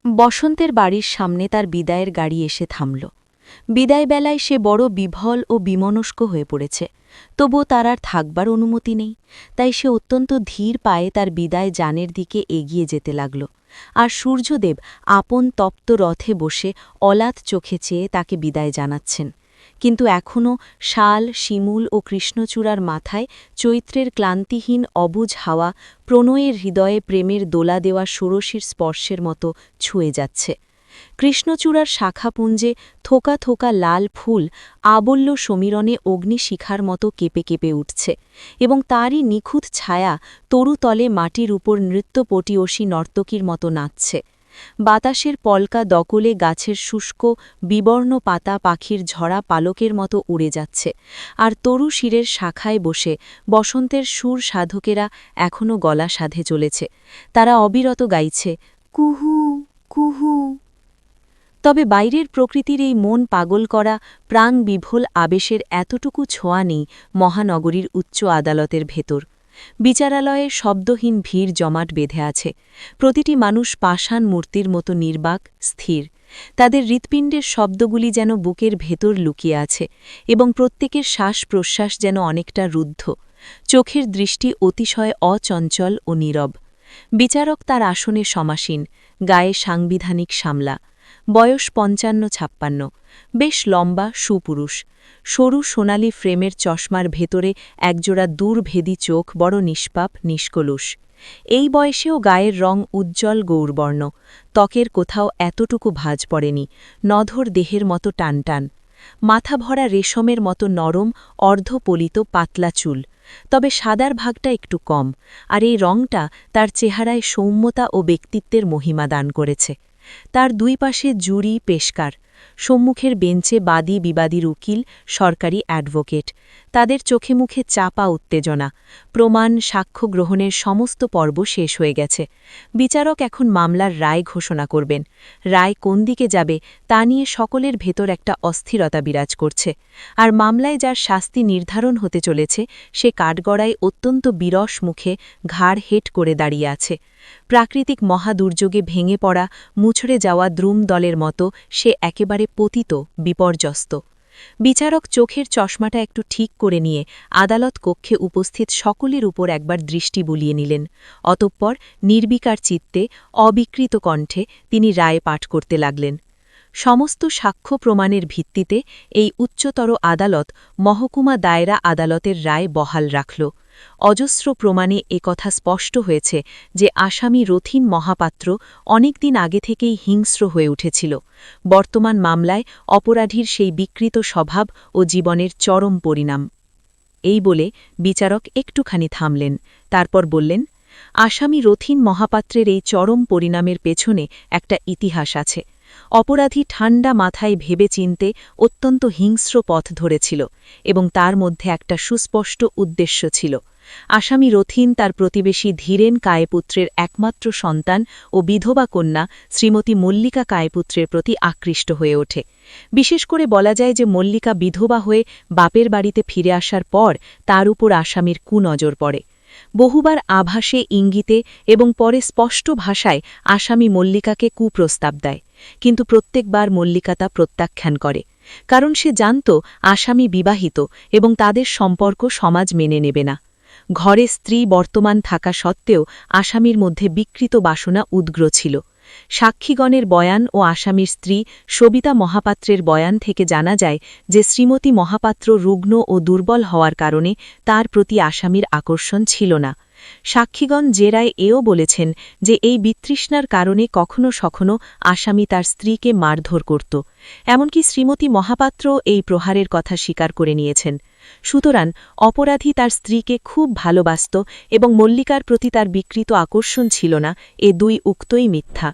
বসন্তের বাড়ির সামনে তার বিদায়ের গাড়ি এসে থামল। বিদায়বেলায় সে বড় বিভল ও বিমনস্ক হয়ে পড়েছে, তবুও তার আর থাকবার অনুমতি নেই। তাই সে অত্যন্ত ধীর পায়ে তার বিদায় যানের দিকে এগিয়ে যেতে লাগল। আর সূর্যদেব আপন তপ্ত রথে বসে অলাত চোখে চেয়ে তাকে বিদায় জানাচ্ছেন। কিন্তু এখনও শাল, শিমুল ও কৃষ্ণচূড়ার মাথায় চৈত্রের ক্লান্তিহীন অবুঝ হাওয়া প্রণয়ের হৃদয়ে প্রেমের দোলা দেওয়া ষোড়শীর স্পর্শের মতো ছুঁয়ে যাচ্ছে। কৃষ্ণচূড়ার শাখাপুঞ্জে থোকা থোকা লাল ফুল আবল্য সমীরণে অগ্নিশিখার মতো কেঁপে কেঁপে উঠছে, এবং তারই নিখুঁত ছায়া তরুতলে মাটির উপর নৃত্যপটীয়সী নর্তকীর মতো নাচছে। বাতাসের পলকা দকলে গাছের শুষ্ক বিবর্ণ পাতা পাখির ঝরা পালকের মতো উড়ে যাচ্ছে, আর তরু শিরের শাখায় বসে বসন্তের সুর সাধকেরা এখনও গলা সাধে চলেছে। তারা অবিরত গাইছে, কুহু কুহু। তবে বাইরের প্রকৃতির এই মন পাগল করা প্রাণ বিভোল আবেশের এতটুকু ছোঁয়া নেই মহানগরীর উচ্চ আদালতের ভেতর। বিচারালয়ে শব্দহীন ভিড় জমাট বেঁধে আছে। প্রতিটি মানুষ পাষাণ মূর্তির মতো নির্বাক, স্থির। তাদের হৃৎপিণ্ডের শব্দগুলি যেন বুকের ভেতর লুকিয়ে আছে, এবং প্রত্যেকের শ্বাস প্রশ্বাস যেন অনেকটা রুদ্ধ। চোখের দৃষ্টি অতিশয় অচঞ্চল ও নীরব। বিচারক তার আসনে সমাসীন, গায়ে সাংবিধানিক সামলা। বয়স ৫৫-৫৬, বেশ লম্বা, সুপুরুষ। সরু সোনালি ফ্রেমের চশমার ভেতরে একজোড়া দূরভেদী চোখ বড় নিষ্পাপ, নিষ্কলুষ। এই বয়সেও গায়ের রং উজ্জ্বল গৌরবর্ণ, ত্বকের কোথাও এতটুকু ভাঁজ পড়েনি, নধর দেহের মতো টানটান। মাথা ভরা রেশমের মতো নরম অর্ধপলিত পাতলা চুল, তবে সাদার ভাগটা একটু কম, আর এই রংটা তার চেহারায় সৌম্যতা ও ব্যক্তিত্বের মহিমা দান করেছে। তার দুই পাশে জুরি, পেশকার। সম্মুখের বেঞ্চে বাদী বিবাদীর উকিল, সরকারি অ্যাডভোকেট। তাদের চোখে মুখে চাপা উত্তেজনা। প্রমাণ, সাক্ষ্য গ্রহণের সমস্ত পর্ব শেষ হয়ে গেছে। বিচারক এখন মামলার রায় ঘোষণা করবেন। রায় কোন দিকে যাবে তা নিয়ে সকলের ভেতর একটা অস্থিরতা বিরাজ করছে। আর মামলায় যার শাস্তি নির্ধারণ হতে চলেছে সে কাঠগড়ায় অত্যন্ত বিরস মুখে ঘাড় হেট করে দাঁড়িয়ে আছে। প্রাকৃতিক মহাদুর্যোগে ভেঙে পড়া মুছড়ে যাওয়া দ্রুম দলের মতো সে একেবারে পতিত, বিপর্যস্ত। বিচারক চোখের চশমাটা একটু ঠিক করে নিয়ে আদালত কক্ষে উপস্থিত সকলের উপর একবার দৃষ্টি বুলিয়ে নিলেন। অতঃপর নির্বিকার চিত্তে, অবিকৃত কণ্ঠে তিনি রায় পাঠ করতে লাগলেন। সমস্ত সাক্ষ্য প্রমাণের ভিত্তিতে এই উচ্চতর আদালত মহকুমা দায়রা আদালতের রায় বহাল রাখল। অজস্র প্রমাণে একথা স্পষ্ট হয়েছে যে আসামি রথীন মহাপাত্র অনেকদিন আগে থেকেই হিংস্র হয়ে উঠেছিল। বর্তমান মামলায় অপরাধীর সেই বিকৃত স্বভাব ও জীবনের চরম পরিণাম। এই বলে বিচারক একটুখানি থামলেন, তারপর বললেন, আসামি রথীন মহাপাত্রের এই চরম পরিণামের পেছনে একটা ইতিহাস আছে। অপরাধী ঠান্ডা মাথায় ভেবে চিনতে অত্যন্ত হিংস্র পথ ধরেছিল, এবং তার মধ্যে একটা সুস্পষ্ট উদ্দেশ্য ছিল। আসামি রথীন তার প্রতিবেশী ধীরেন কায়েপুত্রের একমাত্র সন্তান ও বিধবা কন্যা শ্রীমতী মল্লিকা কায়েপুত্রের প্রতি আকৃষ্ট হয়ে ওঠে। বিশেষ করে বলা যায় যে মল্লিকা বিধবা হয়ে বাপের বাড়িতে ফিরে আসার পর তার উপর আসামির কুনজর পড়ে। বহুবার আভাসে, ইঙ্গিতে এবং পরে স্পষ্ট ভাষায় আসামি মল্লিকাকে কুপ্রস্তাব দেয়, কিন্তু প্রত্যেকবার মল্লিকা তা প্রত্যাখ্যান করে, কারণ সে জানত আসামি বিবাহিত এবং তাদের সম্পর্ক সমাজ মেনে নেবে না। ঘরে স্ত্রী বর্তমান থাকা সত্ত্বেও আসামির মধ্যে বিকৃত বাসনা উদ্গ্র ছিল। সাক্ষীগণের বয়ান ও আসামির স্ত্রী সবিতা মহাপাত্রের বয়ান থেকে জানা যায় যে শ্রীমতী মহাপাত্র রুগ্ন ও দুর্বল হওয়ার কারণে তার প্রতি আসামির আকর্ষণ ছিল না। সাক্ষীগণ জেরায় এও বলেছেন যে এই বিতৃষ্ণার কারণে কখনো সখনো আসামি তার স্ত্রীকে মারধর করত। এমনকি শ্রীমতী মহাপাত্র এই প্রহারের কথা স্বীকার করে নিয়েছেন। সুতরাং অপরাধী তার স্ত্রীকে খুব ভালোবাসত এবং মল্লিকার প্রতি তার বিকৃত আকর্ষণ ছিল না, এ দুই উক্তই মিথ্যা।